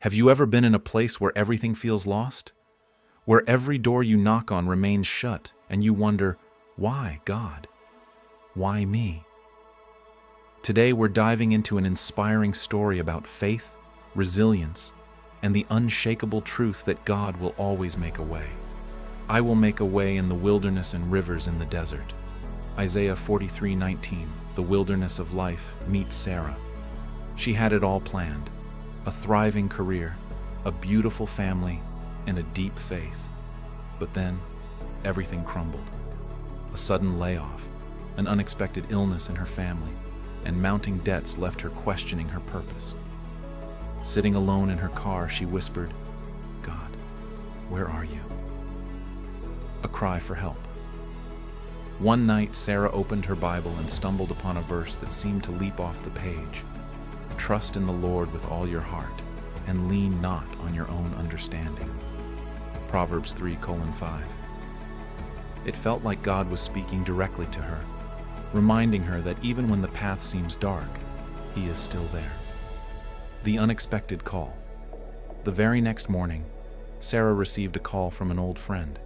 Have you ever been in a place where everything feels lost? Where every door you knock on remains shut, and you wonder, why, God? Why me? Today we're diving into an inspiring story about faith, resilience, and the unshakable truth that God will always make a way. I will make a way in the wilderness and rivers in the desert. Isaiah 43:19, the wilderness of life meets Sarah. She had it all planned: a thriving career, a beautiful family, and a deep faith. But then, everything crumbled. A sudden layoff, an unexpected illness in her family, and mounting debts left her questioning her purpose. Sitting alone in her car, she whispered, "God, where are you?" A cry for help. One night, Sarah opened her Bible and stumbled upon a verse that seemed to leap off the page. Trust in the Lord with all your heart, and lean not on your own understanding. Proverbs 3:5. It felt like God was speaking directly to her, reminding her that even when the path seems dark, He is still there. The unexpected call. The very next morning, Sarah received a call from an old friend.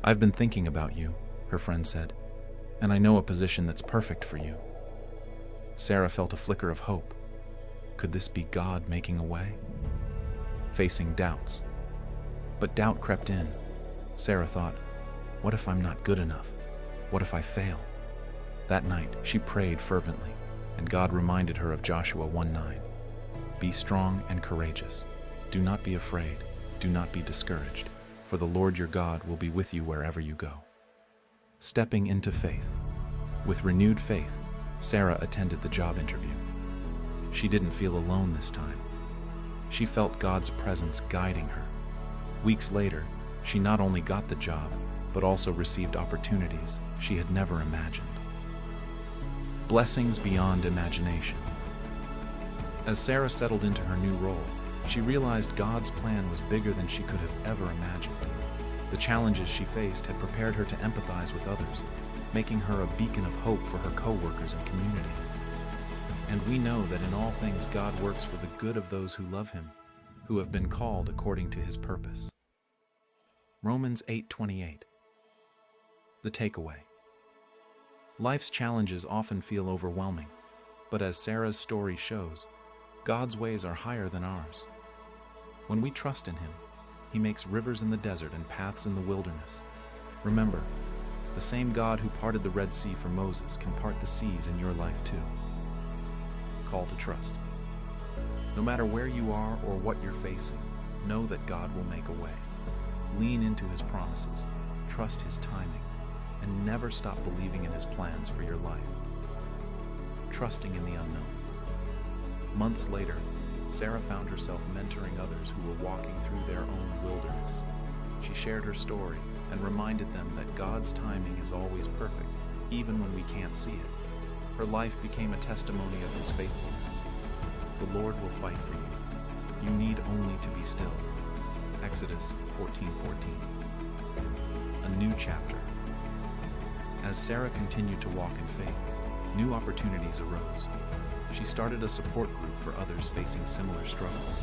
"I've been thinking about you," her friend said, "and I know a position that's perfect for you." Sarah felt a flicker of hope. Could this be God making a way? Facing doubts. But doubt crept in. Sarah thought, what if I'm not good enough? What if I fail? That night, she prayed fervently, and God reminded her of Joshua 1:9. Be strong and courageous. Do not be afraid. Do not be discouraged, for the Lord your God will be with you wherever you go. Stepping into faith. With renewed faith, Sarah attended the job interview. She didn't feel alone this time. She felt God's presence guiding her. Weeks later, she not only got the job, but also received opportunities she had never imagined. Blessings beyond imagination. As Sarah settled into her new role, she realized God's plan was bigger than she could have ever imagined. The challenges she faced had prepared her to empathize with others, making her a beacon of hope for her co-workers and community. And we know that in all things God works for the good of those who love Him, who have been called according to His purpose. Romans 8:28. The takeaway. Life's challenges often feel overwhelming, but as Sarah's story shows, God's ways are higher than ours. When we trust in Him, He makes rivers in the desert and paths in the wilderness. Remember, the same God who parted the Red Sea for Moses can part the seas in your life too. Call to trust. No matter where you are or what you're facing, know that God will make a way. Lean into His promises, trust His timing, and never stop believing in His plans for your life. Trusting in the unknown. Months later, Sarah found herself mentoring others who were walking through their own wilderness. She shared her story and reminded them that God's timing is always perfect, even when we can't see it. Her life became a testimony of His faithfulness. The Lord will fight for you. You need only to be still. Exodus 14:14. A new chapter. As Sarah continued to walk in faith, new opportunities arose. She started a support group for others facing similar struggles,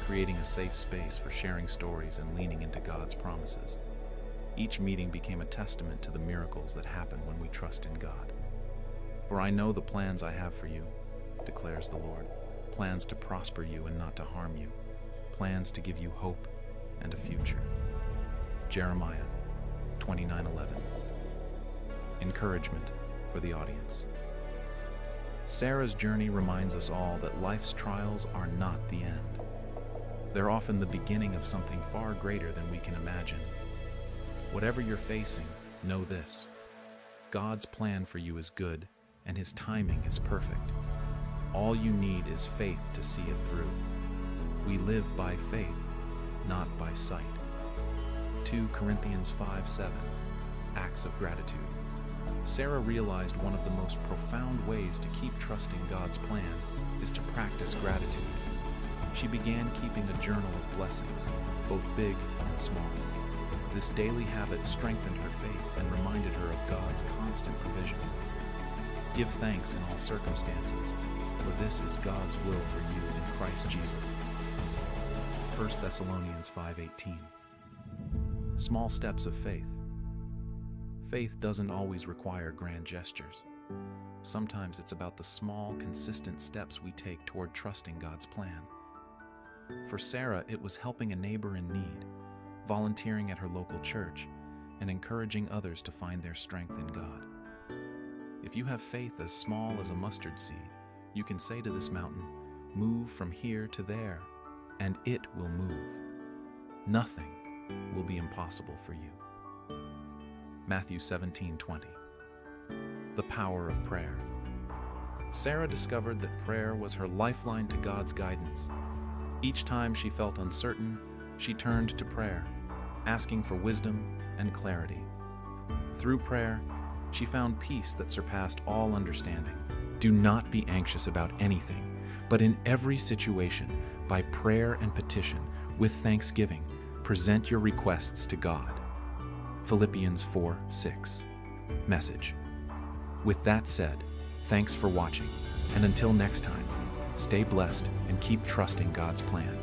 creating a safe space for sharing stories and leaning into God's promises. Each meeting became a testament to the miracles that happen when we trust in God. For I know the plans I have for you, declares the Lord, plans to prosper you and not to harm you, plans to give you hope and a future. Jeremiah 29:11. Encouragement for the audience. Sarah's journey reminds us all that life's trials are not the end. They're often the beginning of something far greater than we can imagine. Whatever you're facing, know this: God's plan for you is good, and His timing is perfect. All you need is faith to see it through. We live by faith, not by sight. 2 Corinthians 5:7. Acts of gratitude. Sarah realized one of the most profound ways to keep trusting God's plan is to practice gratitude. She began keeping a journal of blessings, both big and small. This daily habit strengthened her faith and reminded her of God's constant provision. Give thanks in all circumstances, for this is God's will for you in Christ Jesus. 1 Thessalonians 5:18. Small steps of faith. Faith doesn't always require grand gestures. Sometimes it's about the small, consistent steps we take toward trusting God's plan. For Sarah, it was helping a neighbor in need, volunteering at her local church, and encouraging others to find their strength in God. If you have faith as small as a mustard seed, you can say to this mountain, "Move from here to there," and it will move. Nothing will be impossible for you. Matthew 17:20. The power of prayer. Sarah discovered that prayer was her lifeline to God's guidance. Each time she felt uncertain, she turned to prayer, asking for wisdom and clarity. Through prayer, she found peace that surpassed all understanding. Do not be anxious about anything, but in every situation, by prayer and petition, with thanksgiving, present your requests to God. Philippians 4:6. Message. With that said, thanks for watching, and until next time, stay blessed and keep trusting God's plan.